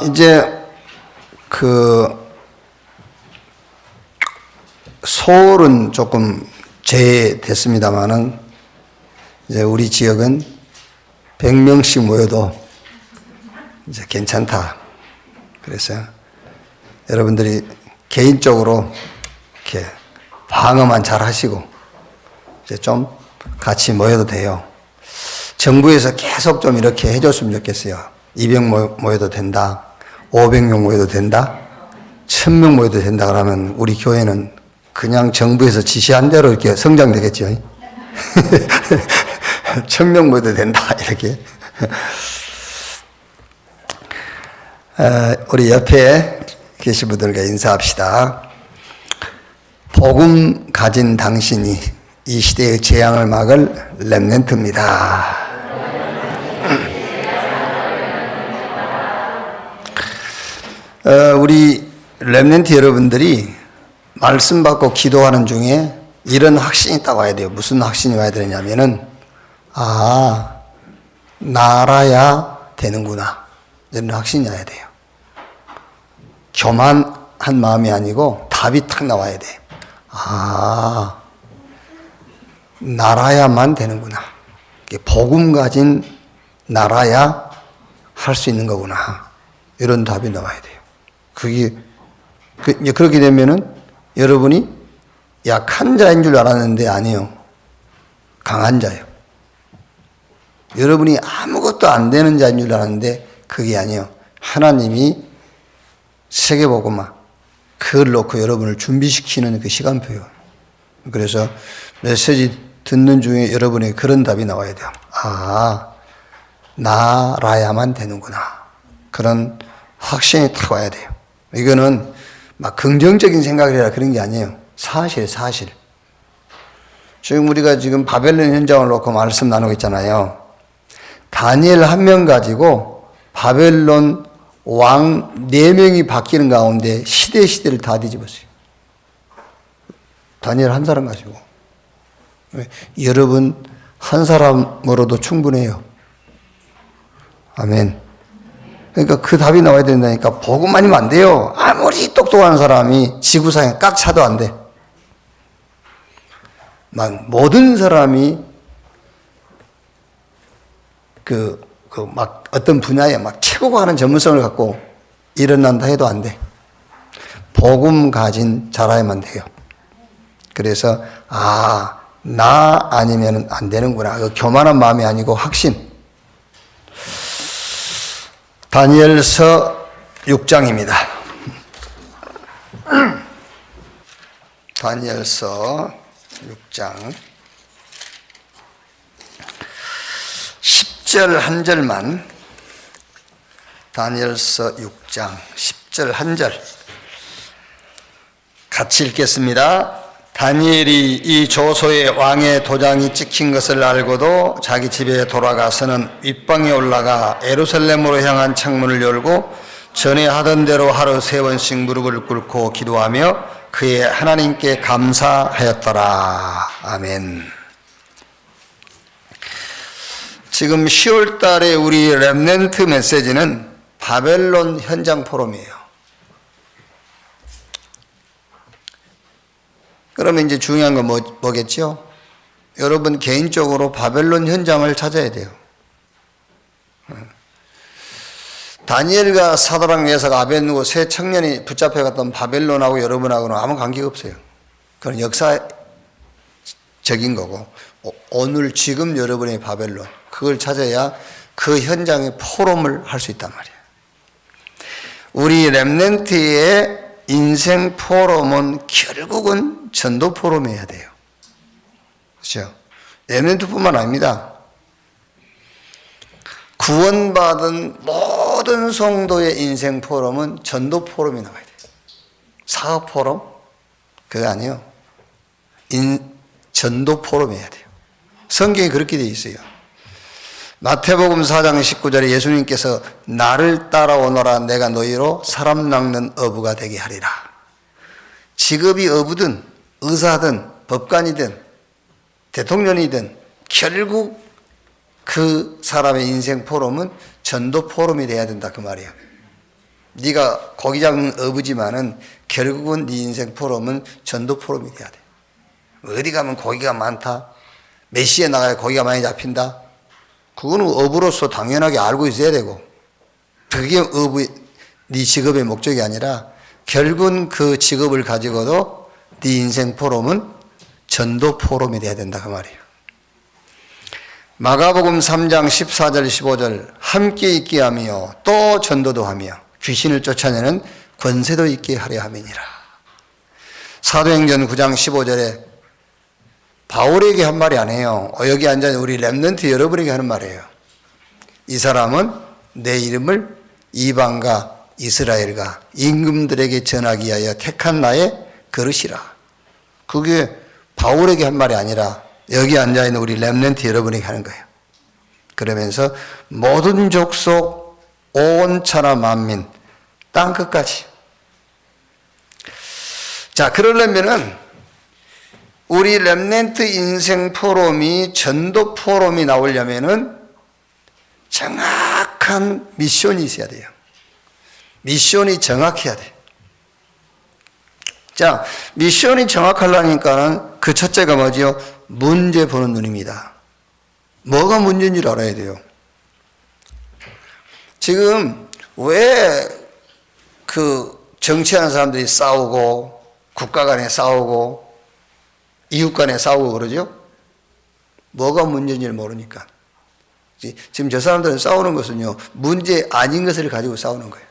이제 서울은 조금 제외됐습니다만은 이제 우리 지역은 100명씩 모여도 이제 괜찮다. 그래서 여러분들이 개인적으로 이렇게 방어만 잘 하시고 이제 좀 같이 모여도 돼요. 정부에서 계속 좀 이렇게 해줬으면 좋겠어요. 200 모여도 된다. 500명 모여도 된다. 1000명 모여도 된다 그러면 우리 교회는 그냥 정부에서 지시한 대로 이렇게 성장되겠죠. 1000명 모여도 된다. 이렇게. 우리 옆에 계신 분들과 인사합시다. 복음 가진 당신이 이 시대의 재앙을 막을 렘넌트입니다. 우리 렘넌트 여러분들이 말씀 받고 기도하는 중에 이런 확신이 딱 와야 돼요. 무슨 확신이 와야 되냐면은 나라야 되는구나. 이런 확신이 와야 돼요. 교만한 마음이 아니고 답이 탁 나와야 돼. 나라야만 되는구나. 복음 가진 나라야 할 수 있는 거구나. 이런 답이 나와야 돼요. 그렇게 되면은 여러분이 약한 자인 줄 알았는데 아니요. 강한 자예요. 여러분이 아무것도 안 되는 자인 줄 알았는데 그게 아니에요. 하나님이 세계복음화 그걸 놓고 여러분을 준비시키는 그 시간표요. 그래서 메시지 듣는 중에 여러분의 그런 답이 나와야 돼요. 나라야만 되는구나. 그런 확신이 탁 와야 돼요. 이거는 막 긍정적인 생각을 해라 그런 게 아니에요. 사실. 지금 우리가 지금 바벨론 현장을 놓고 말씀 나누고 있잖아요. 다니엘 한 명 가지고 바벨론 왕 4명이 바뀌는 가운데 시대를 다 뒤집었어요. 다니엘 한 사람 가지고. 여러분 한 사람으로도 충분해요. 아멘. 그러니까 그 답이 나와야 된다니까. 복음 아니면 안 돼요. 아무리 똑똑한 사람이 지구상에 깍 차도 안 돼. 막 모든 사람이 막 어떤 분야에 막 최고가 하는 전문성을 갖고 일어난다 해도 안 돼. 복음 가진 자라야만 돼요. 그래서 나 아니면 안 되는구나. 그 교만한 마음이 아니고 확신. 다니엘서 6장입니다. 다니엘서 6장 10절 한 절만. 다니엘서 6장 10절 한 절 같이 읽겠습니다. 다니엘이 이 조소의 왕의 도장이 찍힌 것을 알고도 자기 집에 돌아가서는 윗방에 올라가 예루살렘으로 향한 창문을 열고 전에 하던 대로 하루 3번씩 무릎을 꿇고 기도하며 그의 하나님께 감사하였더라. 아멘. 지금 10월 달에 우리 렘넌트 메시지는 바벨론 현장 포럼이에요. 그러면 이제 중요한 건 뭐겠죠? 여러분 개인적으로 바벨론 현장을 찾아야 돼요. 다니엘과 사드락 메삭 아벳느고 세 청년이 붙잡혀갔던 바벨론하고 여러분하고는 아무 관계가 없어요. 그건 역사적인 거고 오늘 지금 여러분의 바벨론 그걸 찾아야 그 현장의 포럼을 할 수 있단 말이에요. 우리 렘넌트의 인생 포럼은 결국은 전도 포럼이어야 돼요. 그렇죠? 렘넌트뿐만 아닙니다. 구원받은 모든 성도의 인생 포럼은 전도 포럼이 나와야 돼요. 사업 포럼? 그거 아니에요. 전도 포럼이어야 돼요. 성경이 그렇게 되어 있어요. 마태복음 4장 19절에 예수님께서 나를 따라오너라 내가 너희로 사람 낚는 어부가 되게 하리라. 직업이 어부든 의사든 법관이든 대통령이든 결국 그 사람의 인생 포럼은 전도 포럼이 돼야 된다 그 말이에요. 네가 고기 잡는 어부지만은 결국은 네 인생 포럼은 전도 포럼이 돼야 돼. 어디 가면 고기가 많다. 몇 시에 나가야 고기가 많이 잡힌다. 그거는 어부로서 당연하게 알고 있어야 되고, 그게 어부 네 직업의 목적이 아니라 결국은 그 직업을 가지고도 네 인생 포럼은 전도 포럼이 돼야 된다 그 말이에요. 마가복음 3장 14절 15절 함께 있게 하며 또 전도도 하며 귀신을 쫓아내는 권세도 있게 하려 함이니라. 사도행전 9장 15절에 바울에게 한 말이 아니에요. 여기 앉아있는 우리 렘넌트 여러분에게 하는 말이에요. 이 사람은 내 이름을 이방과 이스라엘과 임금들에게 전하기 위하여 택한 나의 그릇이라. 그게 바울에게 한 말이 아니라 여기 앉아있는 우리 렘넌트 여러분에게 하는 거예요. 그러면서 모든 족속 온 천하 만민 땅 끝까지. 자, 그러려면은 우리 렘넌트 인생 포럼이 전도 포럼이 나오려면은 정확한 미션이 있어야 돼요. 미션이 정확해야 돼. 자, 미션이 정확하려니까는 그 첫째가 뭐지요? 문제 보는 눈입니다. 뭐가 문제인지를 알아야 돼요. 지금 왜 그 정치하는 사람들이 싸우고 국가 간에 싸우고 이웃 간에 싸우고 그러죠? 뭐가 문제인지를 모르니까. 지금 저 사람들은 싸우는 것은요, 문제 아닌 것을 가지고 싸우는 거예요.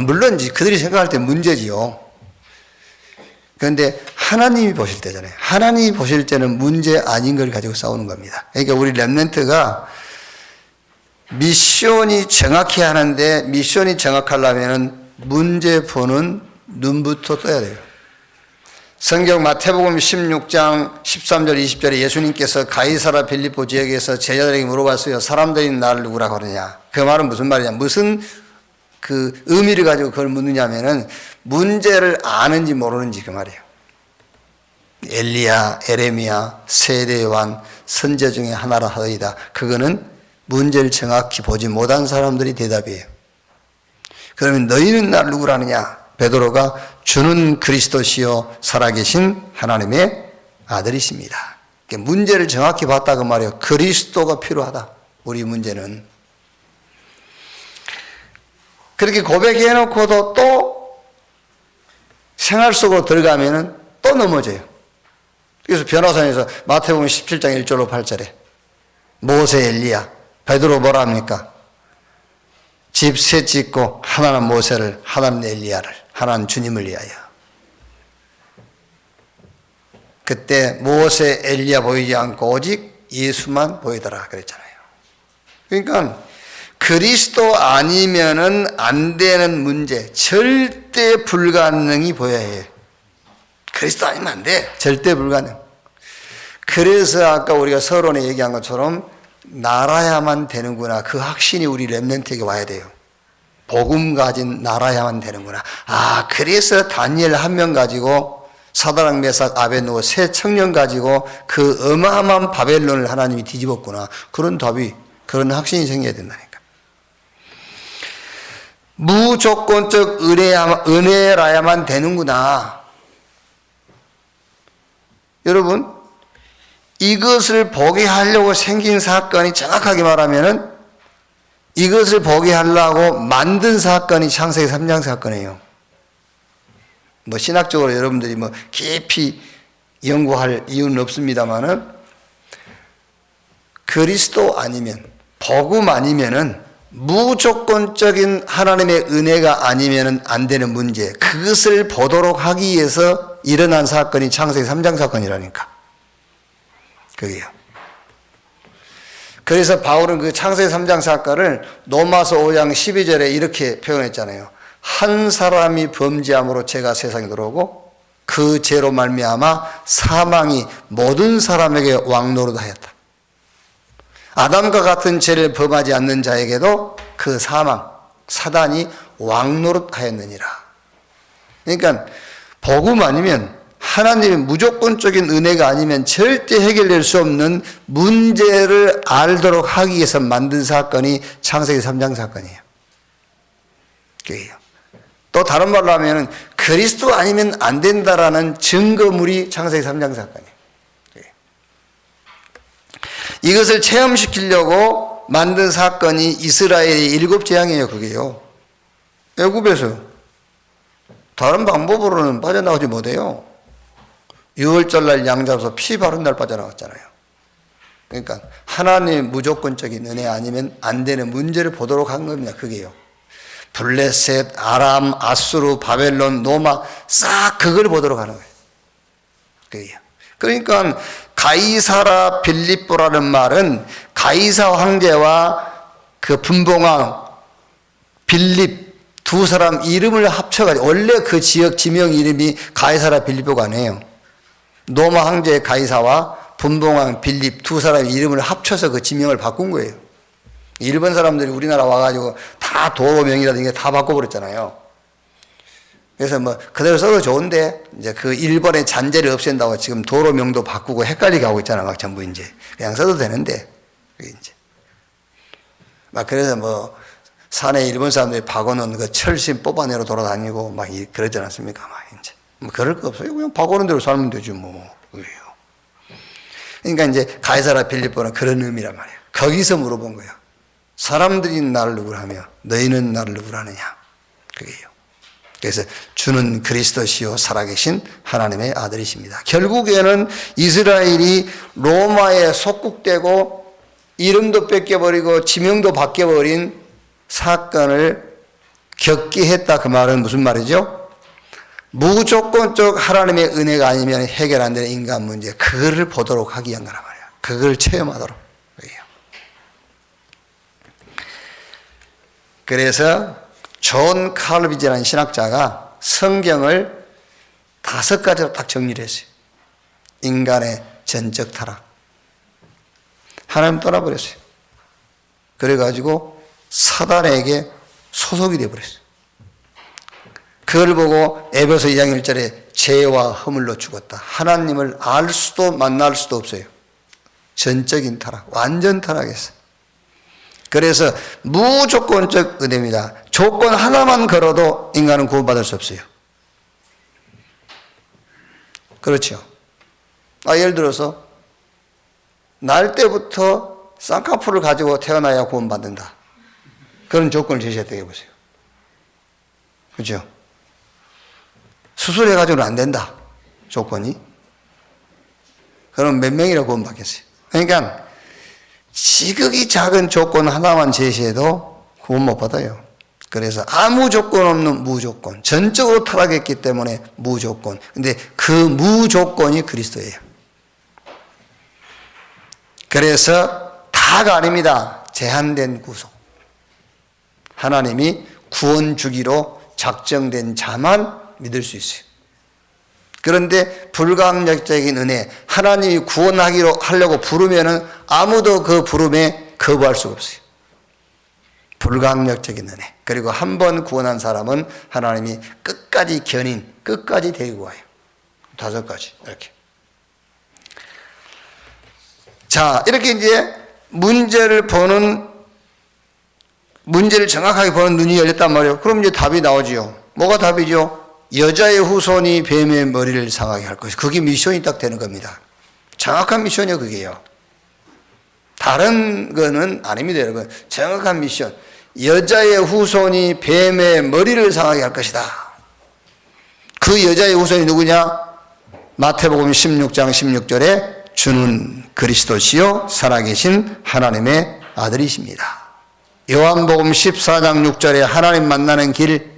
물론 그들이 생각할 때 문제지요. 그런데 하나님이 보실 때잖아요. 하나님이 보실 때는 문제 아닌 걸 가지고 싸우는 겁니다. 그러니까 우리 렘넌트가 미션이 정확히 하는데, 미션이 정확하려면 문제 보는 눈부터 떠야 돼요. 성경 마태복음 16장 13절 20절에 예수님께서 가이사라 빌립보 지역에서 제자들에게 물어봤어요. 사람들이 나를 누구라고 하느냐? 그 말은 무슨 말이냐? 무슨 그 의미를 가지고 그걸 묻느냐면은 문제를 아는지 모르는지 그 말이에요. 엘리야, 에레미야, 세대 요한, 선제 중에 하나라 하더이다. 그거는 문제를 정확히 보지 못한 사람들이 대답이에요. 그러면 너희는 나를 누구라느냐? 베드로가 주는 그리스도시요 살아계신 하나님의 아들이십니다. 문제를 정확히 봤다 그 말이에요. 그리스도가 필요하다. 우리 문제는. 그렇게 고백해 놓고도 또 생활 속으로 들어가면은 또 넘어져요. 그래서 변호사에서 마태복음 17장 1절로 8절에 모세 엘리야, 베드로 뭐라 합니까? 집 셋 짓고 하나는 모세를, 하나는 엘리야를, 하나는 주님을 위하여. 그때 모세, 엘리야 보이지 않고 오직 예수만 보이더라 그랬잖아요. 그러니까 그리스도 아니면은 안 되는 문제, 절대 불가능이 보여야 해요. 그리스도 아니면 안 돼. 절대 불가능. 그래서 아까 우리가 서론에 얘기한 것처럼 나라야만 되는구나. 그 확신이 우리 렘넌트에게 와야 돼요. 복음 가진 나라야만 되는구나. 아, 그래서 다니엘 한 명 가지고 사드락 메삭 아벳느고 세 청년 가지고 그 어마어마한 바벨론을 하나님이 뒤집었구나. 그런 답이, 그런 확신이 생겨야 된다니까. 무조건적 은혜라야만 되는구나. 여러분, 이것을 보게 하려고 생긴 사건이 정확하게 말하면은 이것을 보게 하려고 만든 사건이 창세기 3장 사건이에요. 뭐 신학적으로 여러분들이 뭐 깊이 연구할 이유는 없습니다만은 그리스도 아니면, 복음 아니면은 무조건적인 하나님의 은혜가 아니면은 안 되는 문제, 그것을 보도록 하기 위해서 일어난 사건이 창세기 3장 사건이라니까. 그게요. 그래서 바울은 그 창세기 3장 사건을 로마서 5장 12절에 이렇게 표현했잖아요. 한 사람이 범죄함으로 죄가 세상에 들어오고 그 죄로 말미암아 사망이 모든 사람에게 왕노릇하였다. 아담과 같은 죄를 범하지 않는 자에게도 그 사망, 사단이 왕노릇하였느니라. 그러니까 복음 아니면, 하나님의 무조건적인 은혜가 아니면 절대 해결될 수 없는 문제를 알도록 하기 위해서 만든 사건이 창세기 3장 사건이에요. 그게요. 또 다른 말로 하면은 그리스도 아니면 안 된다라는 증거물이 창세기 3장 사건이에요. 이것을 체험시키려고 만든 사건이 이스라엘의 7 재앙이에요. 그게요. 애굽에서 다른 방법으로는 빠져나오지 못해요. 6월절날 양 잡아서 피 바른 날 빠져나왔잖아요. 그러니까 하나님의 무조건적인 은혜 아니면 안 되는 문제를 보도록 한 겁니다. 그게요. 블레셋, 아람, 아수르, 바벨론, 노마 싹 그걸 보도록 하는 거예요. 그게요. 그러니까 가이사라 빌립보라는 말은 가이사 황제와 그 분봉왕 빌립 두 사람 이름을 합쳐가지고, 원래 그 지역 지명 이름이 가이사라 빌립보가 아니에요. 노마 황제의 가이사와 분봉왕 빌립 두 사람 이름을 합쳐서 그 지명을 바꾼 거예요. 일본 사람들이 우리나라 와가지고 다 도로명이라든가 다 바꿔버렸잖아요. 그래서 뭐 그대로 써도 좋은데 이제 그 일본의 잔재를 없앤다고 지금 도로명도 바꾸고 헷갈리게 하고 있잖아. 막 전부 이제 그냥 써도 되는데 이제 막 그래서 뭐 산에 일본 사람들이 박아놓은 그 철심 뽑아내러 돌아다니고 막 그러지 않았습니까? 막 이제 뭐 그럴 거 없어요. 그냥 박아놓은 대로 살면 되지 뭐. 그러니까 이제 가이사라 빌립보는 그런 의미란 말이에요. 거기서 물어본 거예요. 사람들이 나를 누구라 하며 너희는 나를 누구라 하느냐. 그게요. 그래서 주는 그리스도시요 살아계신 하나님의 아들이십니다. 결국에는 이스라엘이 로마에 속국되고 이름도 뺏겨버리고 지명도 바뀌어버린 사건을 겪게 했다. 그 말은 무슨 말이죠? 무조건적 하나님의 은혜가 아니면 해결 안 되는 인간 문제, 그거를 보도록 하기 위한 거란 말이에요. 그걸 체험하도록. 그래서 존 칼빈이라는 신학자가 성경을 5가지로 딱 정리를 했어요. 인간의 전적 타락. 하나님 떠나버렸어요. 그래가지고 사단에게 소속이 되어버렸어요. 그걸 보고 에베소 2장 1절에 죄와 허물로 죽었다. 하나님을 알 수도 만날 수도 없어요. 전적인 타락, 완전 타락했어요. 그래서 무조건적 은혜입니다. 조건 하나만 걸어도 인간은 구원받을 수 없어요. 그렇죠. 예를 들어서 날 때부터 쌍꺼풀을 가지고 태어나야 구원받는다. 그런 조건을 제시했다고 해보세요. 그렇죠. 수술해가지고는 안 된다. 조건이. 그럼 몇 명이나 구원받겠어요. 그러니까 지극히 작은 조건 하나만 제시해도 구원 못 받아요. 그래서 아무 조건 없는 무조건, 전적으로 타락했기 때문에 무조건. 근데 그 무조건이 그리스도예요. 그래서 다가 아닙니다. 제한된 구속. 하나님이 구원 주기로 작정된 자만 믿을 수 있어요. 그런데 불가항력적인 은혜, 하나님이 구원하려고 부르면은 아무도 그 부름에 거부할 수가 없어요. 불가항력적인 은혜. 그리고 한 번 구원한 사람은 하나님이 끝까지 견인, 끝까지 데리고 와요. 5가지 이렇게. 자, 이렇게 이제 문제를 정확하게 보는 눈이 열렸단 말이에요. 그럼 이제 답이 나오지요. 뭐가 답이죠? 여자의 후손이 뱀의 머리를 상하게 할 것이. 그게 미션이 딱 되는 겁니다. 정확한 미션이요, 그게요. 다른 거는 아닙니다, 여러분. 정확한 미션. 여자의 후손이 뱀의 머리를 상하게 할 것이다. 그 여자의 후손이 누구냐? 마태복음 16장 16절에 주는 그리스도시요 살아계신 하나님의 아들이십니다. 요한복음 14장 6절에 하나님 만나는 길,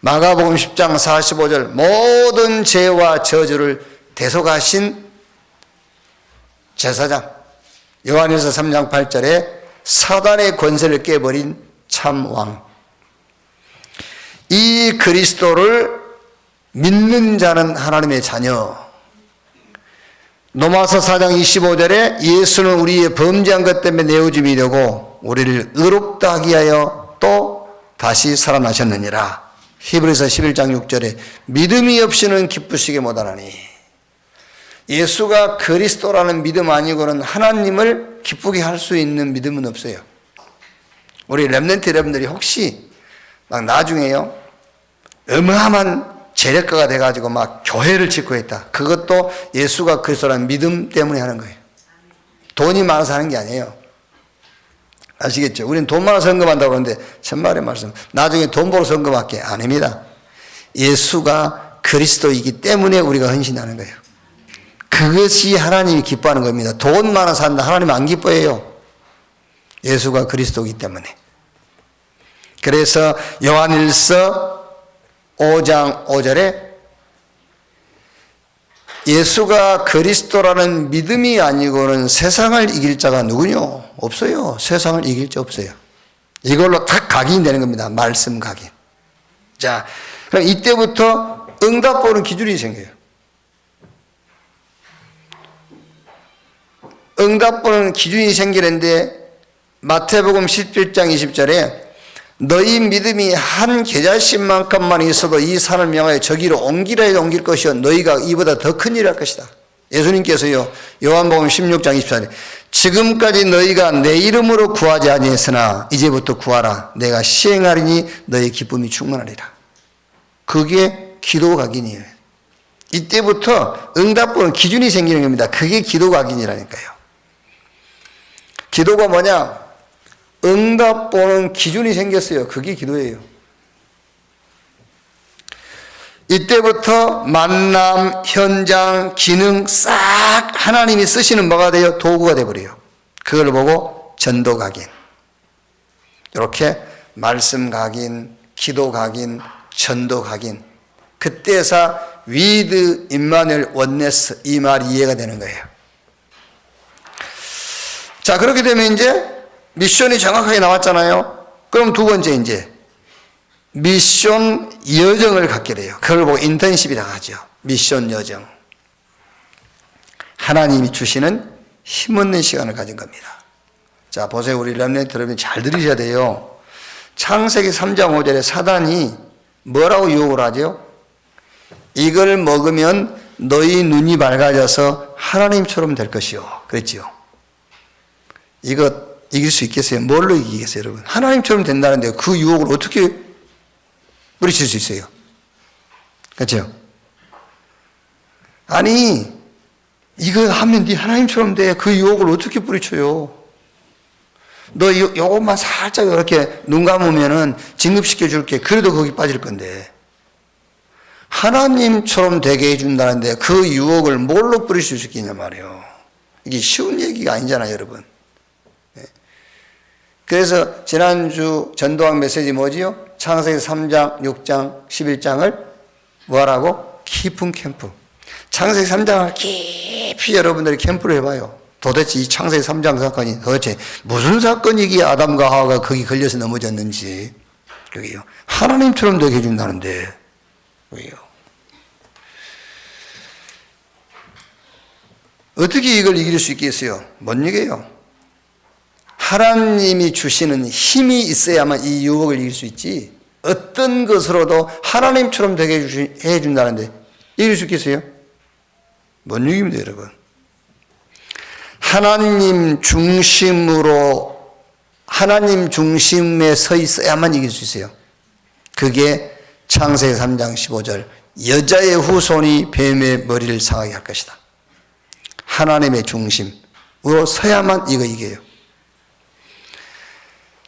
마가복음 10장 45절 모든 죄와 저주를 대속하신 제사장, 요한일서 3장 8절에 사단의 권세를 깨버린 참왕. 이 그리스도를 믿는 자는 하나님의 자녀. 로마서 4장 25절에 예수는 우리의 범죄한 것 때문에 내어짐이 되고 우리를 의롭다 하기 위하여 또 다시 살아나셨느니라. 히브리서 11장 6절에 믿음이 없이는 기쁘시게 못하나니. 예수가 그리스도라는 믿음 아니고는 하나님을 기쁘게 할 수 있는 믿음은 없어요. 우리 렘넌트 여러분들이 혹시 막 나중에요, 어마어마한 재력가가 돼가지고 막 교회를 짓고 있다. 그것도 예수가 그리스도라는 믿음 때문에 하는 거예요. 돈이 많아서 하는 게 아니에요. 아시겠죠? 우리는 돈 많아서 헌금한다고 그러는데 천만의 말씀, 나중에 돈 벌어서 헌금할게 아닙니다. 예수가 그리스도이기 때문에 우리가 헌신하는 거예요. 그것이 하나님이 기뻐하는 겁니다. 돈 많아서 한다, 하나님 안 기뻐해요. 예수가 그리스도이기 때문에. 그래서 요한일서 5장 5절에 예수가 그리스도라는 믿음이 아니고는 세상을 이길 자가 누구뇨? 없어요. 세상을 이길 자 없어요. 이걸로 딱 각인이 되는 겁니다. 말씀 각인. 자, 그럼 이때부터 응답 보는 기준이 생겨요. 응답 보는 기준이 생기는데 마태복음 17장 20절에 너희 믿음이 한 계절씩만큼만 있어도 이 산을 명하여 저기로 옮기라 해도 옮길 것이요 너희가 이보다 더 큰 일을 할 것이다. 예수님께서요, 요한복음 16장 24절에 지금까지 너희가 내 이름으로 구하지 아니했으나 이제부터 구하라. 내가 시행하리니 너희 기쁨이 충만하리라. 그게 기도 각인이에요. 이때부터 응답 보는 기준이 생기는 겁니다. 그게 기도 각인이라니까요. 기도가 뭐냐? 응답 보는 기준이 생겼어요. 그게 기도예요. 이때부터 만남, 현장, 기능 싹 하나님이 쓰시는 뭐가 돼요? 도구가 돼버려요. 그걸 보고 전도 각인. 이렇게 말씀 각인, 기도 각인, 전도 각인. 그때서 위드 임마누엘 원네스 이 말이 이해가 되는 거예요. 자, 그렇게 되면 이제 미션이 정확하게 나왔잖아요. 그럼 두 번째 이제 미션 여정을 갖게 돼요. 그걸 보고 인턴십이라고 하죠. 미션 여정. 하나님이 주시는 힘없는 시간을 가진 겁니다. 자, 보세요. 우리 렘넌트 여러분 잘 들으셔야 돼요. 창세기 3장 5절에 사단이 뭐라고 유혹을 하죠? 이걸 먹으면 너희 눈이 밝아져서 하나님처럼 될 것이요. 그랬지요. 이거 이길 수 있겠어요? 뭘로 이기겠어요, 여러분? 하나님처럼 된다는데 그 유혹을 어떻게 뿌리칠 수 있어요? 그렇죠? 아니, 이거 하면 네 하나님처럼 돼. 그 유혹을 어떻게 뿌리쳐요? 너 요것만 살짝 이렇게 눈 감으면은 진급시켜 줄게. 그래도 거기 빠질 건데. 하나님처럼 되게 해준다는데 그 유혹을 뭘로 뿌리칠 수 있겠냐 말이에요. 이게 쉬운 얘기가 아니잖아요, 여러분. 그래서 지난주 전도학 메시지 뭐지요? 창세기 3장, 6장, 11장을 뭐하라고? 깊은 캠프. 창세기 3장을 깊이 여러분들이 캠프를 해봐요. 도대체 이 창세기 3장 사건이 도대체 무슨 사건이기에 아담과 하와가 거기 걸려서 넘어졌는지. 그게요. 하나님처럼 되게 해준다는데. 그게요. 어떻게 이걸 이길 수 있겠어요? 뭔 얘기예요? 하나님이 주시는 힘이 있어야만 이 유혹을 이길 수 있지. 어떤 것으로도 하나님처럼 되게 해준다는데 이길 수 있겠어요? 뭔 얘기입니다, 여러분? 하나님 중심으로, 하나님 중심에 서 있어야만 이길 수 있어요. 그게 창세기 3장 15절 여자의 후손이 뱀의 머리를 상하게 할 것이다. 하나님의 중심으로 서야만 이거 이겨요.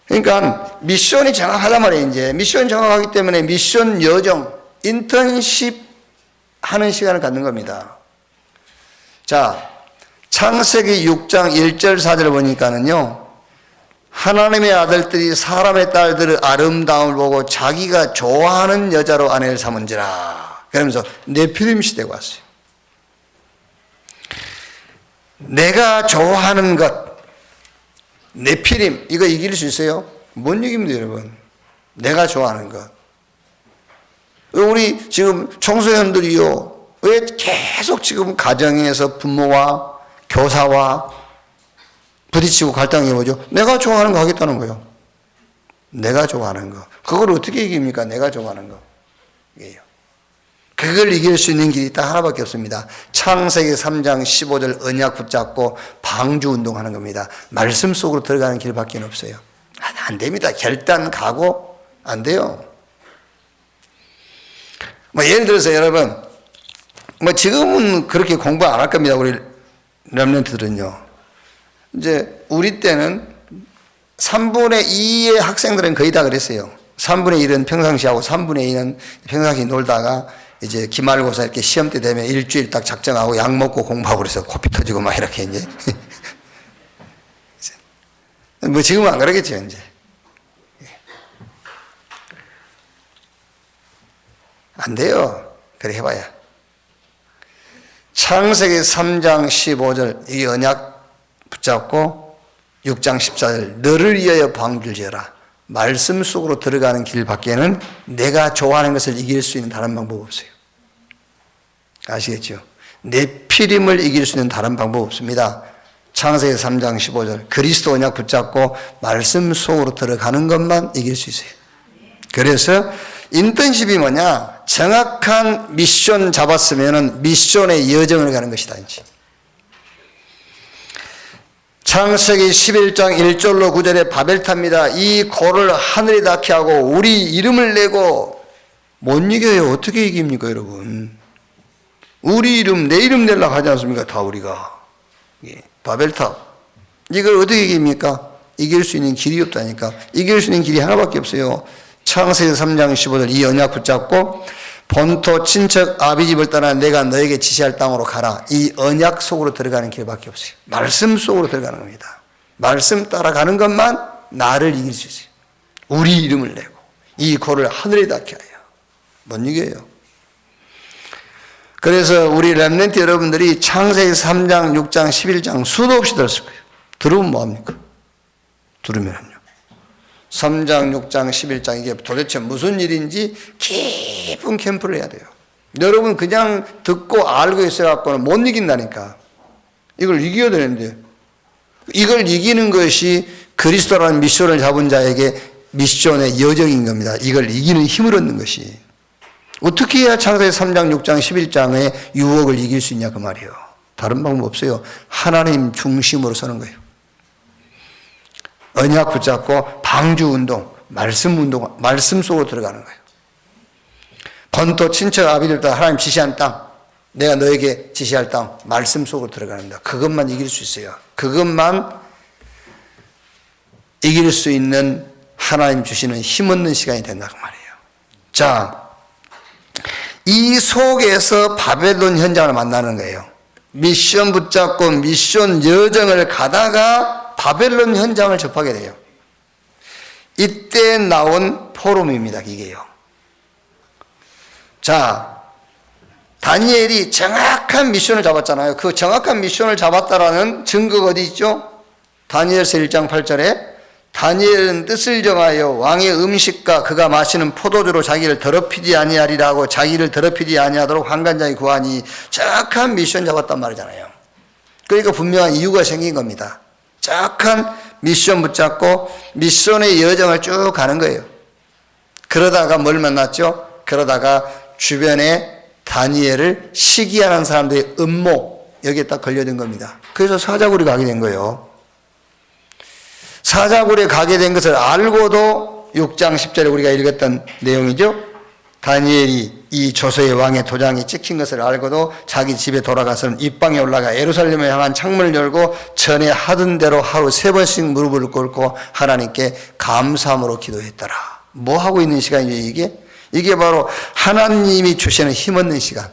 그러니까 미션이 정확하단 말이에요. 이제 미션이 정확하기 때문에 미션 여정, 인턴십 하는 시간을 갖는 겁니다. 자, 창세기 6장 1절 4절을 보니까는요, 하나님의 아들들이 사람의 딸들의 아름다움을 보고 자기가 좋아하는 여자로 아내를 삼은지라. 그러면서 네피림 시대가 왔어요. 내가 좋아하는 것, 네피림, 이거 이길 수 있어요? 뭔 얘기입니다, 여러분? 내가 좋아하는 것. 우리 지금 청소년들이요, 왜 계속 지금 가정에서 부모와 교사와 부딪히고 갈등이 뭐죠? 내가 좋아하는 거 하겠다는 거예요. 내가 좋아하는 거. 그걸 어떻게 이깁니까? 내가 좋아하는 거. 이게요. 그걸 이길 수 있는 길이 딱 하나밖에 없습니다. 창세기 3장 15절 언약 붙잡고 방주 운동하는 겁니다. 말씀 속으로 들어가는 길밖에 없어요. 안 됩니다. 결단, 각오 안 돼요. 뭐 예를 들어서 여러분, 뭐 지금은 그렇게 공부 안 할 겁니다. 우리 렘넌트들은요. 이제 우리 때는 3분의 2의 학생들은 거의 다 그랬어요. 3분의 1은 평상시하고 3분의 2는 평상시 놀다가 이제 기말고사 이렇게 시험 때 되면 일주일 딱 작정하고 약 먹고 공부하고 그래서 코피 터지고 막 이렇게 이제. 뭐 지금은 안 그러겠죠, 이제. 안 돼요. 그래 해봐야. 창세기 3장 15절 이 언약 붙잡고 6장 14절 너를 위하여 방주를 지어라. 말씀 속으로 들어가는 길 밖에는 내가 좋아하는 것을 이길 수 있는 다른 방법 없어요. 아시겠죠? 내 피림을 이길 수 있는 다른 방법 없습니다. 창세기 3장 15절 그리스도 언약 붙잡고 말씀 속으로 들어가는 것만 이길 수 있어요. 그래서 인턴십이 뭐냐? 정확한 미션 잡았으면 미션의 여정을 가는 것이다. 이제. 창세기 11장 1절로 9절에 바벨탑니다. 이 고를 하늘에 닿게 하고 우리 이름을 내고 못 이겨요. 어떻게 이깁니까 여러분? 우리 이름 내 이름 내려고 하지 않습니까? 다 우리가. 바벨탑 이걸 어떻게 이깁니까? 이길 수 있는 길이 없다니까. 이길 수 있는 길이 하나밖에 없어요. 창세기 3장 15절 이 언약 붙잡고 본토 친척 아비집을 떠나 내가 너에게 지시할 땅으로 가라. 이 언약 속으로 들어가는 길밖에 없어요. 말씀 속으로 들어가는 겁니다. 말씀 따라가는 것만 나를 이길 수 있어요. 우리 이름을 내고 이 고를 하늘에 닿게 하여 못 이겨요. 그래서 우리 렘넌트 여러분들이 창세기 3장 6장 11장 수도 없이 들었을 거예요. 들으면 뭐합니까? 들으면요 3장, 6장, 11장 이게 도대체 무슨 일인지 깊은 캠프를 해야 돼요. 여러분 그냥 듣고 알고 있어갖고는 못 이긴다니까. 이걸 이겨야 되는데 이걸 이기는 것이 그리스도라는 미션을 잡은 자에게 미션의 여정인 겁니다. 이걸 이기는 힘을 얻는 것이. 어떻게 해야 창세기 3장, 6장, 11장의 유혹을 이길 수 있냐 그 말이에요. 다른 방법 없어요. 하나님 중심으로 서는 거예요. 언약 붙잡고 방주 운동, 말씀 속으로 들어가는 거예요. 본토 친척 아비들 다 하나님 지시한 땅, 내가 너에게 지시할 땅, 말씀 속으로 들어가는 다. 그것만 이길 수 있어요. 그것만 이길 수 있는 하나님 주시는 힘없는 시간이 된다 그 말이에요. 자, 이 속에서 바벨론 현장을 만나는 거예요. 미션 붙잡고 미션 여정을 가다가 바벨론 현장을 접하게 돼요. 이때 나온 포럼입니다. 이게요. 자, 다니엘이 정확한 미션을 잡았잖아요. 그 정확한 미션을 잡았다라는 증거가 어디 있죠? 다니엘서 1장 8절에 다니엘은 뜻을 정하여 왕의 음식과 그가 마시는 포도주로 자기를 더럽히지 아니하리라고 자기를 더럽히지 아니하도록 환관장이 구하니 정확한 미션 잡았단 말이잖아요. 그러니까 분명한 이유가 생긴 겁니다. 정확한 미션 붙잡고 미션의 여정을 쭉 가는 거예요. 그러다가 뭘 만났죠? 그러다가 주변에 다니엘을 시기하는 사람들의 음모 여기에 딱 걸려든 겁니다. 그래서 사자굴에 가게 된 거예요. 사자굴에 가게 된 것을 알고도 6장 10절에 우리가 읽었던 내용이죠. 다니엘이 이 조서의 왕의 도장이 찍힌 것을 알고도 자기 집에 돌아가서는 입방에 올라가 예루살렘을 향한 창문을 열고 전에 하던 대로 하루 3번씩 무릎을 꿇고 하나님께 감사함으로 기도했더라. 뭐 하고 있는 시간이죠 이게? 이게 바로 하나님이 주시는 힘없는 시간.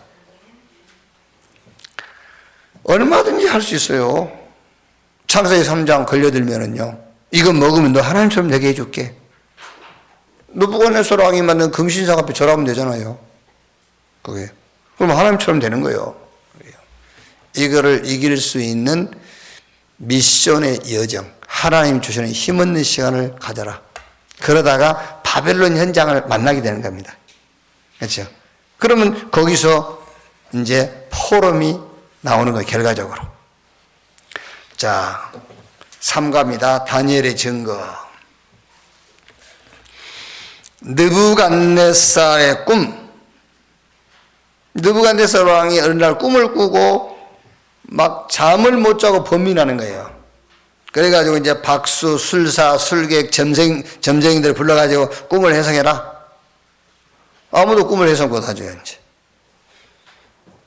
얼마든지 할 수 있어요. 창세기 3장 걸려들면은요. 이거 먹으면 너 하나님처럼 되게 해줄게. 느부갓네살 왕이 만든 금신상 앞에 절하면 되잖아요. 그게. 그럼 하나님처럼 되는 거예요. 이거를 이길 수 있는 미션의 여정, 하나님 주시는 힘없는 시간을 가져라. 그러다가 바벨론 현장을 만나게 되는 겁니다. 그렇죠? 그러면 거기서 이제 포럼이 나오는 거예요, 결과적으로. 자, 3가입니다. 다니엘의 증거. 느부갓네살의 꿈. 느부갓네살 왕이 어느 날 꿈을 꾸고 막 잠을 못 자고 번민하는 거예요. 그래가지고 이제 박수, 술사, 술객, 점쟁이들 불러가지고 꿈을 해석해라. 아무도 꿈을 해석 못 하죠, 이제.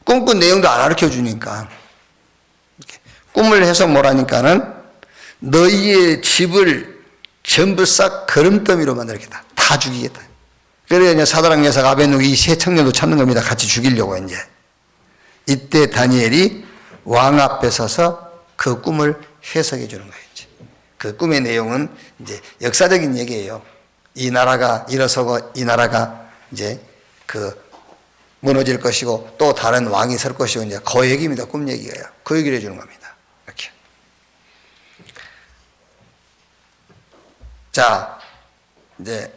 꿈꾼 내용도 안 가르쳐 주니까. 꿈을 해석 못 하니까는 너희의 집을 전부 싹 거름더미로 만들겠다. 다 죽이겠다. 그래야 이제 사드락, 메삭, 아벳느고 이 세 청년도 찾는 겁니다. 같이 죽이려고 이제. 이때 다니엘이 왕 앞에 서서 그 꿈을 해석해 주는 거예요. 이제. 그 꿈의 내용은 이제 역사적인 얘기예요. 이 나라가 일어서고 이 나라가 이제 무너질 것이고 또 다른 왕이 설 것이고 이제 그 얘기입니다. 꿈 얘기예요. 그 얘기를 해주는 겁니다. 이렇게. 자, 이제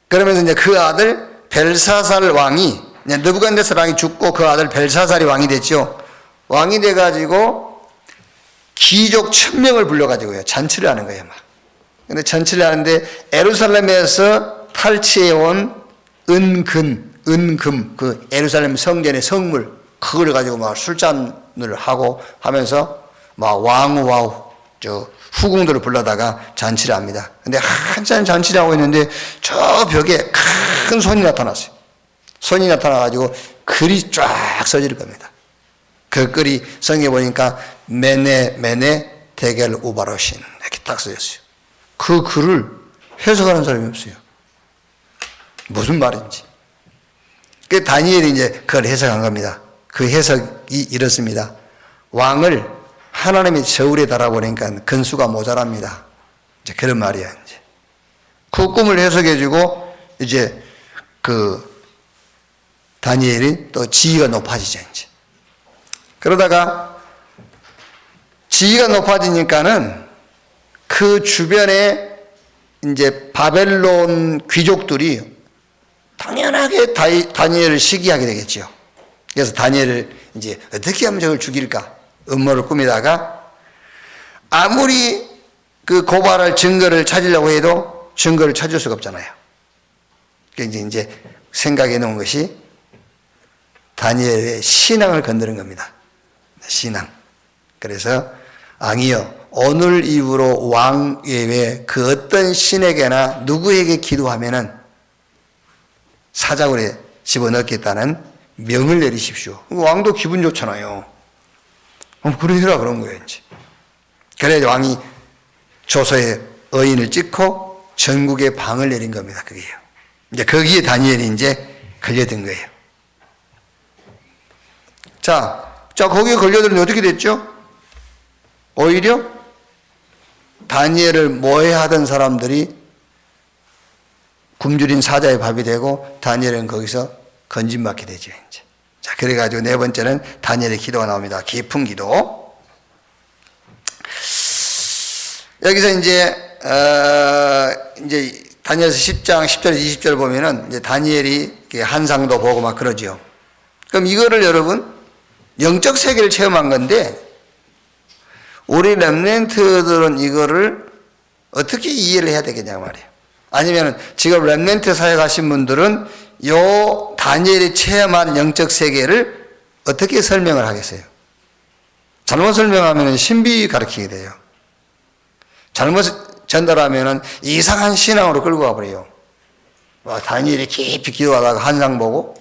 그러면서 이제 그 아들 벨사살 왕이 이제 느부갓네살 왕이 죽고 그 아들 벨사살이 왕이 됐죠. 왕이 돼가지고 귀족 1000명을 불러가지고요 잔치를 하는 거예요, 막. 근데 잔치를 하는데 예루살렘에서 탈취해온 은금, 그 예루살렘 성전의 성물, 그걸 가지고 막 술잔을 하고 하면서 막 왕후와 후궁들을 불러다가 잔치를 합니다. 근데 한참 잔치를 하고 있는데 저 벽에 큰 손이 나타났어요. 손이 나타나가지고 글이 쫙 써질 겁니다. 그 글이 성경에 보니까 메네 데겔 우바로신 이렇게 딱 써졌어요. 그 글을 해석하는 사람이 없어요. 무슨 말인지. 그 다니엘이 이제 그걸 해석한 겁니다. 그 해석이 이렇습니다. 왕을 하나님의 저울에 달아보니까 근수가 모자랍니다. 이제 그런 말이야, 이제. 그 꿈을 해석해주고, 이제 다니엘이 또 지위가 높아지죠, 이제. 그러다가 지위가 높아지니까는 그 주변에 이제 바벨론 귀족들이 당연하게 다니엘을 시기하게 되겠죠. 그래서 다니엘을 이제 어떻게 하면 저걸 죽일까 음모를 꾸미다가 아무리 그 고발할 증거를 찾으려고 해도 증거를 찾을 수가 없잖아요. 그래서 이제 생각해 놓은 것이 다니엘의 신앙을 건드는 겁니다. 신앙. 그래서 왕이여 오늘 이후로 왕 외에 그 어떤 신에게나 누구에게 기도하면은 사자굴에 집어넣겠다는 명을 내리십시오. 왕도 기분 좋잖아요. 그러라 그런 거예요, 이제. 그래 왕이 조서에 의인을 찍고 전국에 방을 내린 겁니다. 그게요. 이제 거기에 다니엘이 이제 걸려든 거예요. 자, 거기에 걸려들면 어떻게 됐죠? 오히려 다니엘을 모해하던 사람들이 굶주린 사자의 밥이 되고 다니엘은 거기서 건진받게 되죠, 이제. 자, 그래가지고 네 번째는 다니엘의 기도가 나옵니다. 깊은 기도. 여기서 이제 다니엘서 10장 10절 20절 보면은 이제 다니엘이 한상도 보고 막 그러죠. 그럼 이거를 여러분 영적 세계를 체험한 건데 우리 렘넌트들은 이거를 어떻게 이해를 해야 되겠냐 말이에요. 아니면 지금 렘넌트 사역하신 분들은 요 다니엘이 체험한 영적 세계를 어떻게 설명을 하겠어요? 잘못 설명하면 신비 가르치게 돼요. 잘못 전달하면 이상한 신앙으로 끌고 가버려요. 다니엘이 깊이 기도하다가 한상 보고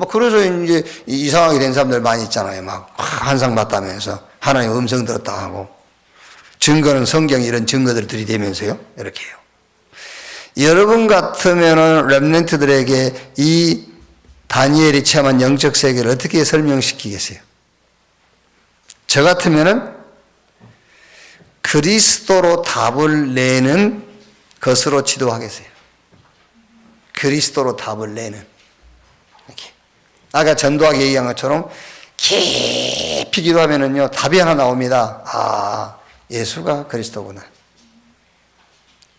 그래서 이제 이상하게 된 사람들 많이 있잖아요. 막 한상 봤다면서 하나님 음성 들었다 하고 증거는 성경 이런 증거들을 들이대면서요. 이렇게 해요. 여러분 같으면은 렘넌트들에게 이 다니엘이 체험한 영적 세계를 어떻게 설명시키겠어요? 저 같으면은 그리스도로 답을 내는 것으로 지도하겠어요. 그리스도로 답을 내는. 이렇게. 아까 전도하게 얘기한 것처럼 깊이 기도하면은요, 답이 하나 나옵니다. 아, 예수가 그리스도구나.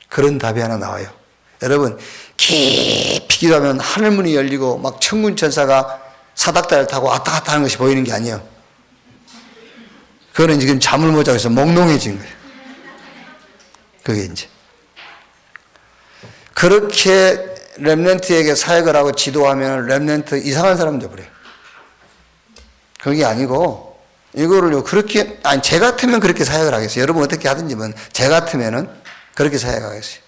그런 답이 하나 나와요. 여러분, 깊이 기도하면 하늘문이 열리고 막 천군 천사가 사닥다리를 타고 왔다 갔다 하는 것이 보이는 게 아니에요. 그거는 지금 잠을 못 자고 있어 몽롱해진 거예요. 그게 이제. 그렇게 렘넌트에게 사역을 하고 지도하면 렘넌트 이상한 사람 되어버려요. 그게 아니고, 이거를요, 그렇게, 아니, 제 같으면 그렇게 사역을 하겠어요. 여러분 어떻게 하든지, 제 같으면은 그렇게 사역하겠어요.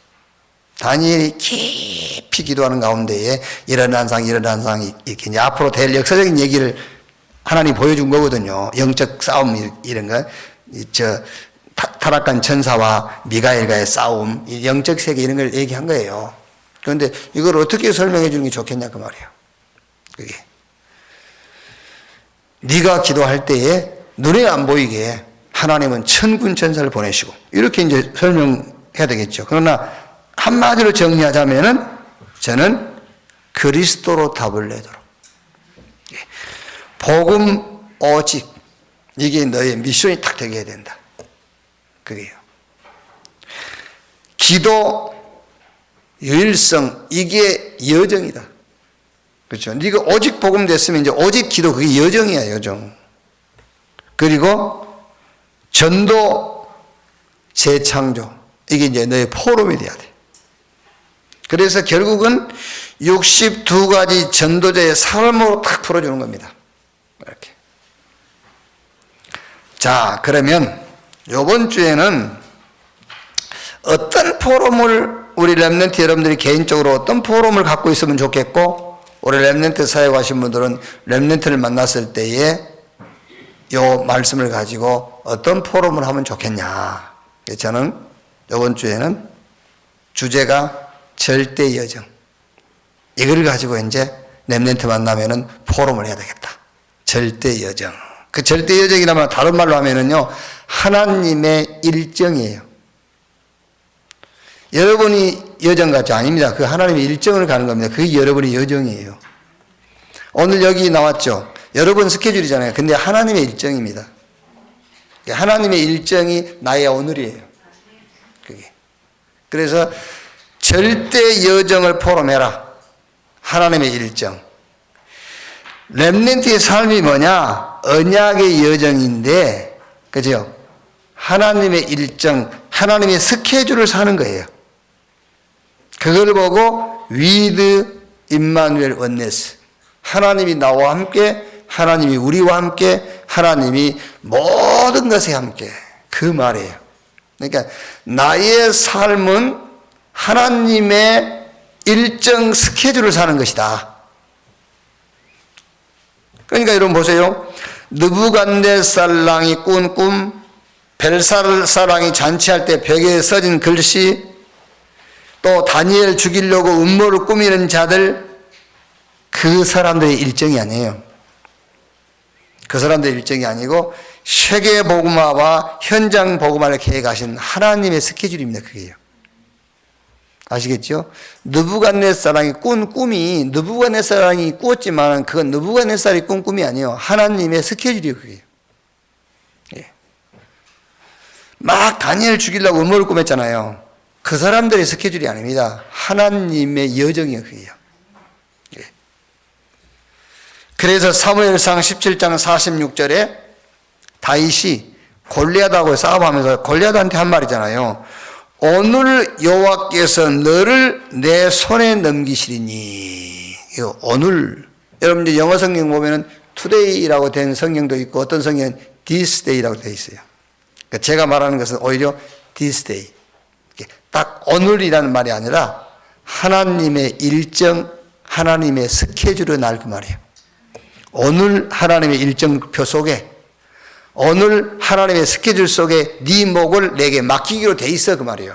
다니엘이 깊이 기도하는 가운데에 이런 환상이 이렇게 이제 앞으로 될 역사적인 얘기를 하나님 보여준 거거든요. 영적 싸움 이런 거. 타락한 천사와 미가엘과의 싸움, 영적 세계 이런 걸 얘기한 거예요. 그런데 이걸 어떻게 설명해 주는 게 좋겠냐 그 말이에요. 그게. 네가 기도할 때에 눈에 안 보이게 하나님은 천군 천사를 보내시고 이렇게 이제 설명해야 되겠죠. 그러나 한마디로 정리하자면은 저는 그리스도로 답을 내도록. 복음 오직 이게 너의 미션이 딱 되게 해야 된다. 그게요. 기도 유일성 이게 여정이다. 그렇죠. 네가 오직 복음 됐으면 이제 오직 기도 그게 여정이야, 여정. 그리고 전도 재창조 이게 이제 너의 포럼이 돼야 돼. 그래서 결국은 62가지 전도자의 삶으로 딱 풀어주는 겁니다. 이렇게. 자, 그러면 이번 주에는 어떤 포럼을 우리 렘넌트 여러분들이 개인적으로 어떤 포럼을 갖고 있으면 좋겠고 우리 렘넌트 사역하신 분들은 렘넌트를 만났을 때에 이 말씀을 가지고 어떤 포럼을 하면 좋겠냐. 저는 이번 주에는 주제가 절대 여정. 이걸 가지고 이제 렘넌트 만나면은 포럼을 해야 되겠다. 절대 여정. 그 절대 여정이라면 다른 말로 하면은요, 하나님의 일정이에요. 여러분이 여정 같죠? 아닙니다. 그 하나님의 일정을 가는 겁니다. 그게 여러분의 여정이에요. 오늘 여기 나왔죠? 여러분 스케줄이잖아요. 근데 하나님의 일정입니다. 하나님의 일정이 나의 오늘이에요. 그게. 그래서 절대 여정을 포럼해라. 하나님의 일정. 렘넌트의 삶이 뭐냐? 언약의 여정인데, 그죠? 하나님의 일정, 하나님의 스케줄을 사는 거예요. 그걸 보고 with 임마누엘 원네스. 하나님이 나와 함께, 하나님이 우리와 함께, 하나님이 모든 것에 함께. 그 말이에요. 그러니까 나의 삶은 하나님의 일정 스케줄을 사는 것이다. 그러니까 여러분 보세요. 느부갓네살랑이 꾼 꿈, 벨사살랑이 잔치할 때 벽에 써진 글씨, 또 다니엘 죽이려고 음모를 꾸미는 자들, 그 사람들의 일정이 아니에요. 그 사람들의 일정이 아니고 세계 복음화와 현장 복음화를 계획하신 하나님의 스케줄입니다. 그게요. 아시겠죠? 느부갓네살이 꾼 꿈이 느부갓네살이 꾸었지만 그건 느부갓네살이 꾼 꿈이 아니에요. 하나님의 스케줄이에요. 그게. 예. 막 다니엘 죽이려고 음모를 꾸몄잖아요. 그 사람들의 스케줄이 아닙니다. 하나님의 여정이에요. 그게요. 예. 그래서 사무엘상 17장 46절에 다윗이 골리앗하고 싸움하면서 골리앗한테 한 말이잖아요. 오늘 여호와께서 너를 내 손에 넘기시리니. 이거 오늘. 여러분 이제 영어 성경 보면은 today라고 된 성경도 있고 어떤 성경은 this day라고 되어 있어요. 그러니까 제가 말하는 것은 오히려 this day. 딱 오늘이라는 말이 아니라 하나님의 일정, 하나님의 스케줄을 날 그 말이에요. 오늘 하나님의 일정표 속에 오늘 하나님의 스케줄 속에 네 목을 내게 맡기기로 돼 있어 그 말이에요.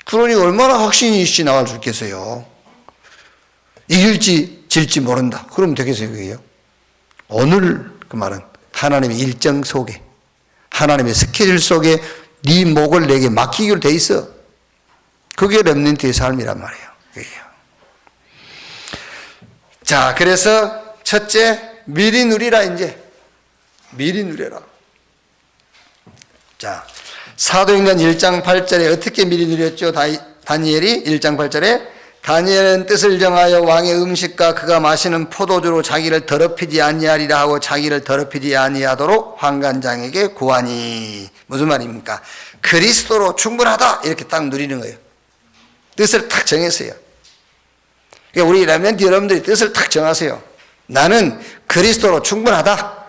그러니 얼마나 확신이 있이 나갈 수 있겠어요. 이길지 질지 모른다. 그러면 되겠어요. 그게요. 오늘 그 말은 하나님의 일정 속에 하나님의 스케줄 속에 네 목을 내게 맡기기로 돼 있어. 그게 렘넌트의 삶이란 말이에요. 그게요. 자, 그래서 첫째 미리 누리라. 이제 미리 누려라. 자, 사도행전 1장 8절에 어떻게 미리 누렸죠? 다니엘이 1장 8절에 다니엘은 뜻을 정하여 왕의 음식과 그가 마시는 포도주로 자기를 더럽히지 아니하리라 하고 자기를 더럽히지 아니하도록 환관장에게 구하니. 무슨 말입니까? 그리스도로 충분하다 이렇게 딱 누리는 거예요. 뜻을 탁 정했어요. 그러니까 우리 렘넌트 여러분들이 뜻을 탁 정하세요. 나는 그리스도로 충분하다.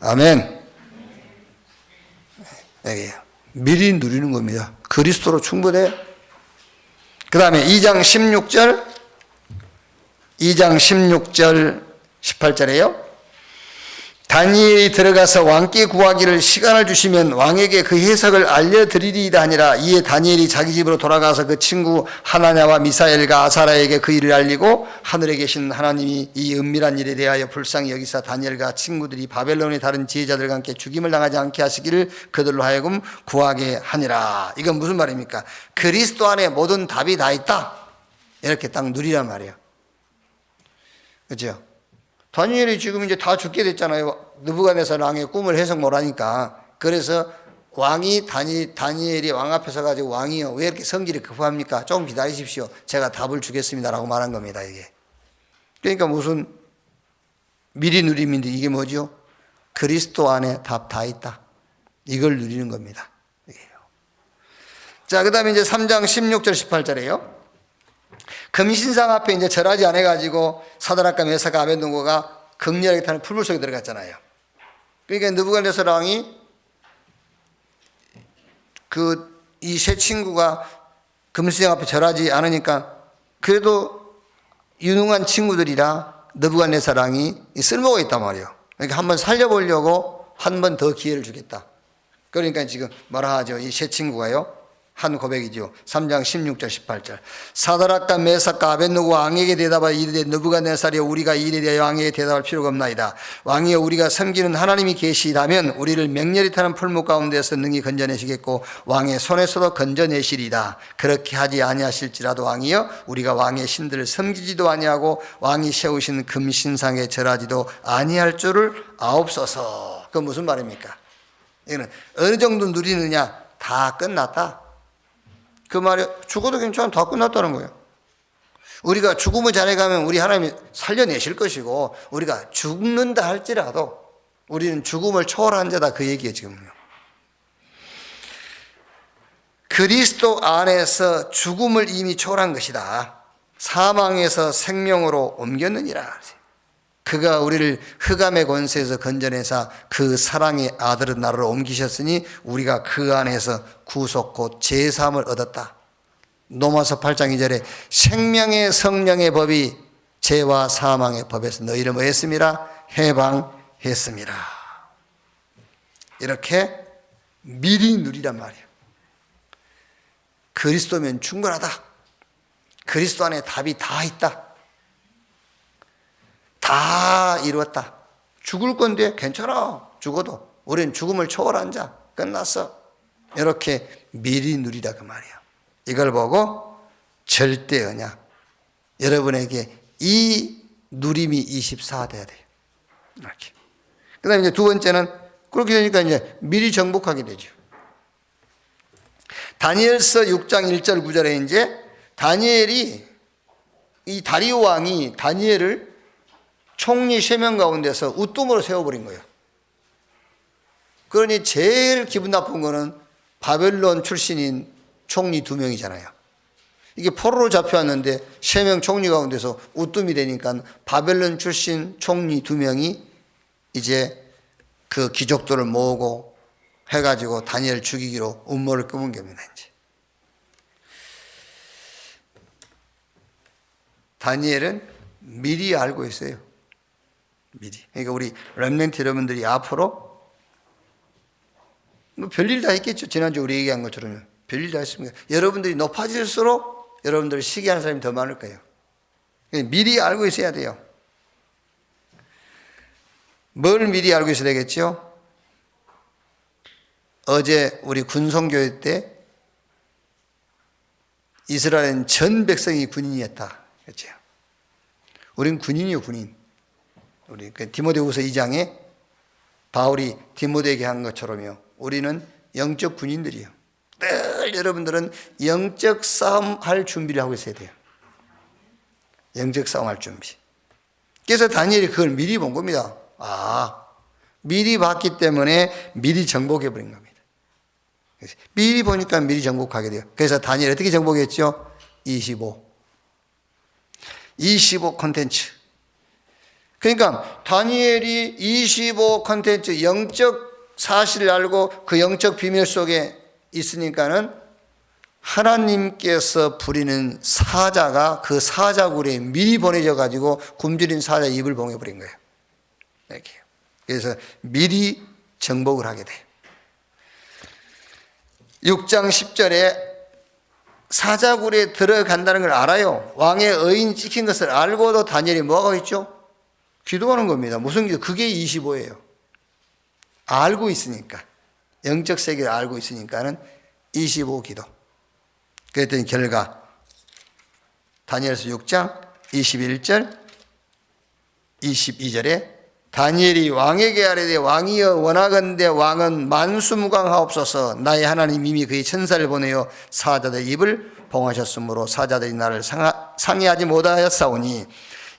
아멘. 여기에요. 미리 누리는 겁니다. 그리스도로 충분해. 그 다음에 2장 16절 18절에요. 다니엘이 들어가서 왕께 구하기를 시간을 주시면 왕에게 그 해석을 알려드리리이다 하니라. 이에 다니엘이 자기 집으로 돌아가서 그 친구 하나냐와 미사엘과 아사라에게 그 일을 알리고 하늘에 계신 하나님이 이 은밀한 일에 대하여 불쌍히 여기사 다니엘과 친구들이 바벨론의 다른 지혜자들과 함께 죽임을 당하지 않게 하시기를 그들로 하여금 구하게 하니라. 이건 무슨 말입니까? 그리스도 안에 모든 답이 다 있다, 이렇게 딱 누리란 말이에요. 그렇죠? 다니엘이 지금 이제 다 죽게 됐잖아요. 느부갓네살 왕의 꿈을 해석 못하니까. 그래서 왕이 다니엘이 왕 앞에 서가지고, 왕이요, 왜 이렇게 성질이 급합니까? 조금 기다리십시오, 제가 답을 주겠습니다라고 말한 겁니다. 이게 그러니까 무슨 미리 누림인데, 이게 뭐죠? 그리스도 안에 답 다 있다, 이걸 누리는 겁니다. 자, 그 다음에 이제 3장 16절 18절에요. 금신상 앞에 이제 절하지 않아가지고 사드락과 메사가 아벳느고가 극렬하게 타는 풀물 속에 들어갔잖아요. 그러니까 느부갓네살 왕이 이 세 친구가 금신상 앞에 절하지 않으니까, 그래도 유능한 친구들이라 느부갓네살 왕이 쓸모가 있단 말이에요. 그러니까 한번 살려보려고 한 번 더 기회를 주겠다. 그러니까 지금 뭐라 하죠? 이 세 친구가요, 한 고백이죠. 3장 16절 18절. 사드락과 메삭과 아벳느고 왕에게 대답하여 이르되 느부갓네살이여, 우리가 이 일에 대하여 왕에게 대답할 필요가 없나이다. 왕이여, 우리가 섬기는 하나님이 계시다면 우리를 맹렬히 타는 풀무 가운데서 능히 건져내시겠고 왕의 손에서도 건져내시리다. 그렇게 하지 아니하실지라도 왕이여, 우리가 왕의 신들을 섬기지도 아니하고 왕이 세우신 금신상에 절하지도 아니할 줄을 아옵소서. 그건 무슨 말입니까? 이거는 어느 정도 누리느냐, 다 끝났다, 그 말이. 죽어도 괜찮아, 다 끝났다는 거예요. 우리가 죽음을 잘해가면 우리 하나님이 살려내실 것이고, 우리가 죽는다 할지라도 우리는 죽음을 초월한 자다, 그 얘기예요 지금요. 그리스도 안에서 죽음을 이미 초월한 것이다. 사망에서 생명으로 옮겼느니라. 그가 우리를 흑암의 권세에서 건져내사 그 사랑의 아들의 나라로 옮기셨으니 우리가 그 안에서 구속 곧 제3을 얻었다. 로마서 8장 2절에 생명의 성령의 법이 죄와 사망의 법에서 너희를 뭐 했습니다? 해방했습니다. 이렇게 미리 누리란 말이에요. 그리스도면 충분하다. 그리스도 안에 답이 다 있다. 다 이루었다. 죽을 건데 괜찮아, 죽어도 우리는 죽음을 초월한 자, 끝났어. 이렇게 미리 누리다, 그 말이야. 이걸 보고 절대 언약, 여러분에게 이 누림이 24 돼야 돼요. 이렇게. 그 다음에 이제 두 번째는, 그렇게 되니까 이제 미리 정복하게 되죠. 다니엘서 6장 1절 9절에 이제 다니엘이, 이 다리오 왕이 다니엘을 총리 3명 가운데서 우뜸으로 세워버린 거예요. 그러니 제일 기분 나쁜 거는 바벨론 출신인 총리 2명이잖아요. 이게 포로로 잡혀왔는데 3명 총리 가운데서 우뜸이 되니까 바벨론 출신 총리 2명이 이제 그 귀족들을 모으고 해가지고 다니엘 죽이기로 음모를 꾸민 겁니다. 이제 다니엘은 미리 알고 있어요. 미리. 그러니까 우리 렘넌트 여러분들이 앞으로 뭐 별일 다 있겠죠. 지난주 우리 얘기한 것처럼 별일 다 있습니다. 여러분들이 높아질수록 여러분들 시기하는 사람이 더 많을 거예요. 미리 알고 있어야 돼요. 뭘 미리 알고 있어야 되겠죠? 어제 우리 군송교회 때 이스라엘은 전 백성이 군인이었다, 그렇죠? 우린 군인이요, 군인. 우리 디모데후서 2장에 바울이 디모데에게 한 것처럼요, 우리는 영적 군인들이에요. 늘 여러분들은 영적 싸움 할 준비를 하고 있어야 돼요. 영적 싸움 할 준비. 그래서 다니엘이 그걸 미리 본 겁니다. 미리 봤기 때문에 미리 정복해 버린 겁니다. 미리 보니까 미리 정복하게 돼요. 그래서 다니엘 어떻게 정복했죠? 25 콘텐츠. 그러니까 다니엘이 25 콘텐츠, 영적 사실을 알고 그 영적 비밀 속에 있으니까는 하나님께서 부리는 사자가 그 사자굴에 미리 보내져 가지고 굶주린 사자 입을 봉해버린 거예요. 이렇게. 그래서 미리 정복을 하게 돼요. 6장 10절에 사자굴에 들어간다는 걸 알아요. 왕의 의인이 찍힌 것을 알고도 다니엘이 뭐하고 있죠? 기도하는 겁니다. 무슨 기도? 그게 25예요. 알고 있으니까. 영적 세계를 알고 있으니까는 25 기도. 그랬더니 결과 다니엘서 6장 21절 22절에 다니엘이 왕에게 아뢰되 왕이여 원하건대 왕은 만수무강하옵소서. 나의 하나님 이미 그의 천사를 보내어 사자들의 입을 봉하셨으므로 사자들이 나를 상해하지 못하였사오니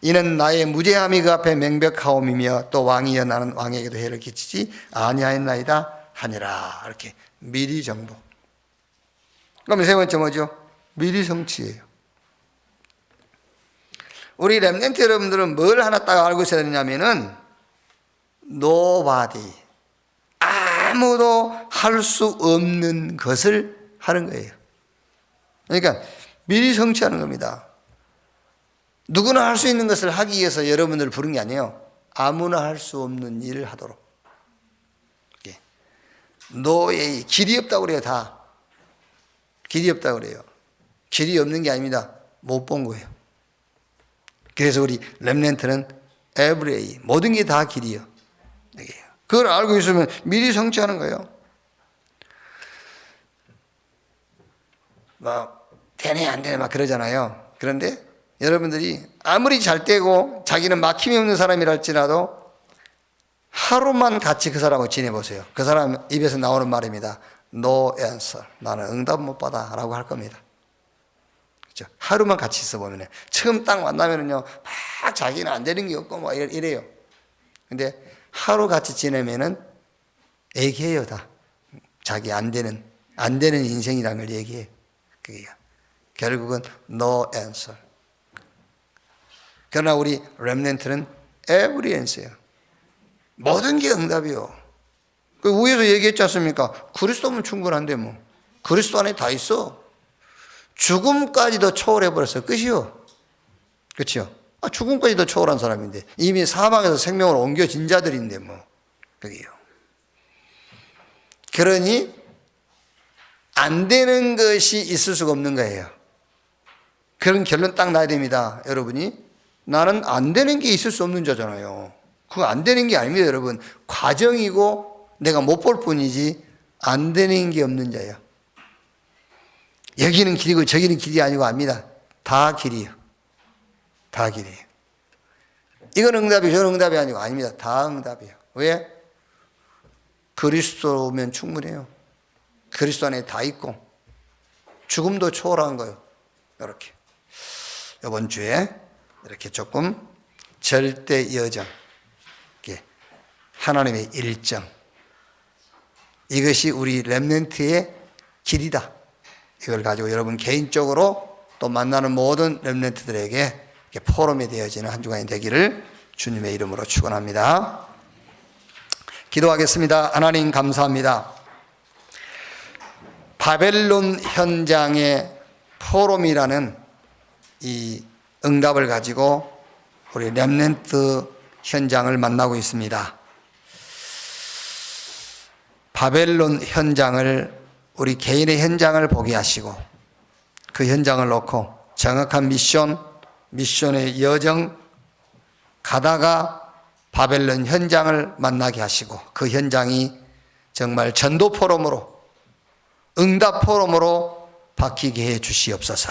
이는 나의 무죄함이 그 앞에 명백하옴이며 또 왕이여 나는 왕에게도 해를 끼치지 아니하였나이다 하니라. 이렇게 미리 정복. 그럼 세 번째 뭐죠? 미리 성취예요. 우리 렘넌트 여러분들은 뭘 하나 딱 알고 있어야 되냐면은 nobody, 아무도 할 수 없는 것을 하는 거예요. 그러니까 미리 성취하는 겁니다. 누구나 할 수 있는 것을 하기 위해서 여러분들을 부른 게 아니에요. 아무나 할 수 없는 일을 하도록. 노예의 길이 없다고 그래요. 다 길이 없다고 그래요. 길이 없는 게 아닙니다. 못 본 거예요. 그래서 우리 렘넌트는 every, 모든 게 다 길이요. 그걸 알고 있으면 미리 성취하는 거예요. 막 되네 안 되네 막 그러잖아요. 그런데 여러분들이 아무리 잘 되고 자기는 막힘이 없는 사람이라 할지라도 하루만 같이 그 사람하고 지내보세요. 그 사람 입에서 나오는 말입니다. No answer. 나는 응답 못 받아 라고 할 겁니다. 그렇죠? 하루만 같이 있어보면 처음 딱 만나면은요 막 자기는 안 되는 게 없고 뭐 이래요. 근데 하루 같이 지내면은 얘기해요. 다 자기 안 되는 인생이라는 걸 얘기해. 그게 결국은 no answer. 그러나 우리 렘넌트는 every answer예요. 모든 게 응답이요. 그 위에서 얘기했지 않습니까? 그리스도면 충분한데 뭐 그리스도 안에 다 있어. 죽음까지도 초월해버렸어요. 끝이요. 그렇죠? 죽음까지도 초월한 사람인데 이미 사망에서 생명으로 옮겨진 자들인데 뭐 그게요. 그러니 안 되는 것이 있을 수가 없는 거예요. 그런 결론 딱 나야 됩니다. 여러분이 나는 안 되는 게 있을 수 없는 자잖아요. 그거 안 되는 게 아닙니다. 여러분 과정이고 내가 못 볼 뿐이지 안 되는 게 없는 자예요. 여기는 길이고 저기는 길이 아니고 압니다. 다 길이에요. 다 길이에요. 이건 응답이 저건 응답이 아니고 아닙니다. 다 응답이에요. 왜? 그리스도면 충분해요. 그리스도 안에 다 있고 죽음도 초월한 거예요. 이렇게 이번 주에 이렇게 조금 절대 여정, 하나님의 일정, 이것이 우리 렘넌트의 길이다. 이걸 가지고 여러분 개인적으로 또 만나는 모든 렘넌트들에게 포럼이 되어지는 한 주간이 되기를 주님의 이름으로 축원합니다. 기도하겠습니다. 하나님 감사합니다. 바벨론 현장의 포럼이라는 이 응답을 가지고 우리 렘넌트 현장을 만나고 있습니다. 바벨론 현장을 우리 개인의 현장을 보게 하시고 그 현장을 놓고 정확한 미션의 여정 가다가 바벨론 현장을 만나게 하시고 그 현장이 정말 전도 포럼으로 응답 포럼으로 바뀌게 해 주시옵소서.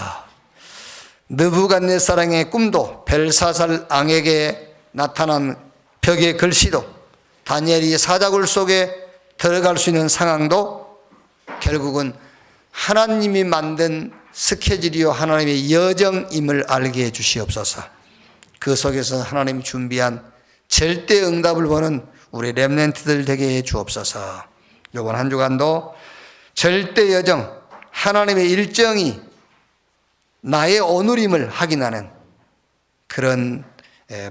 느부갓네살의 꿈도 벨사살 왕에게 나타난 벽의 글씨도 다니엘이 사자굴 속에 들어갈 수 있는 상황도 결국은 하나님이 만든 스케줄이요 하나님의 여정임을 알게 해 주시옵소서. 그 속에서 하나님이 준비한 절대 응답을 보는 우리 렘넌트들 되게 해 주옵소서. 이번 한 주간도 절대 여정 하나님의 일정이 나의 오늘임을 확인하는 그런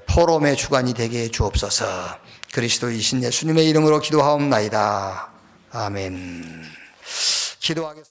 포럼의 주간이 되게 해 주옵소서. 그리스도이신 예수님의 이름으로 기도하옵나이다. 아멘. 기도하겠습니다.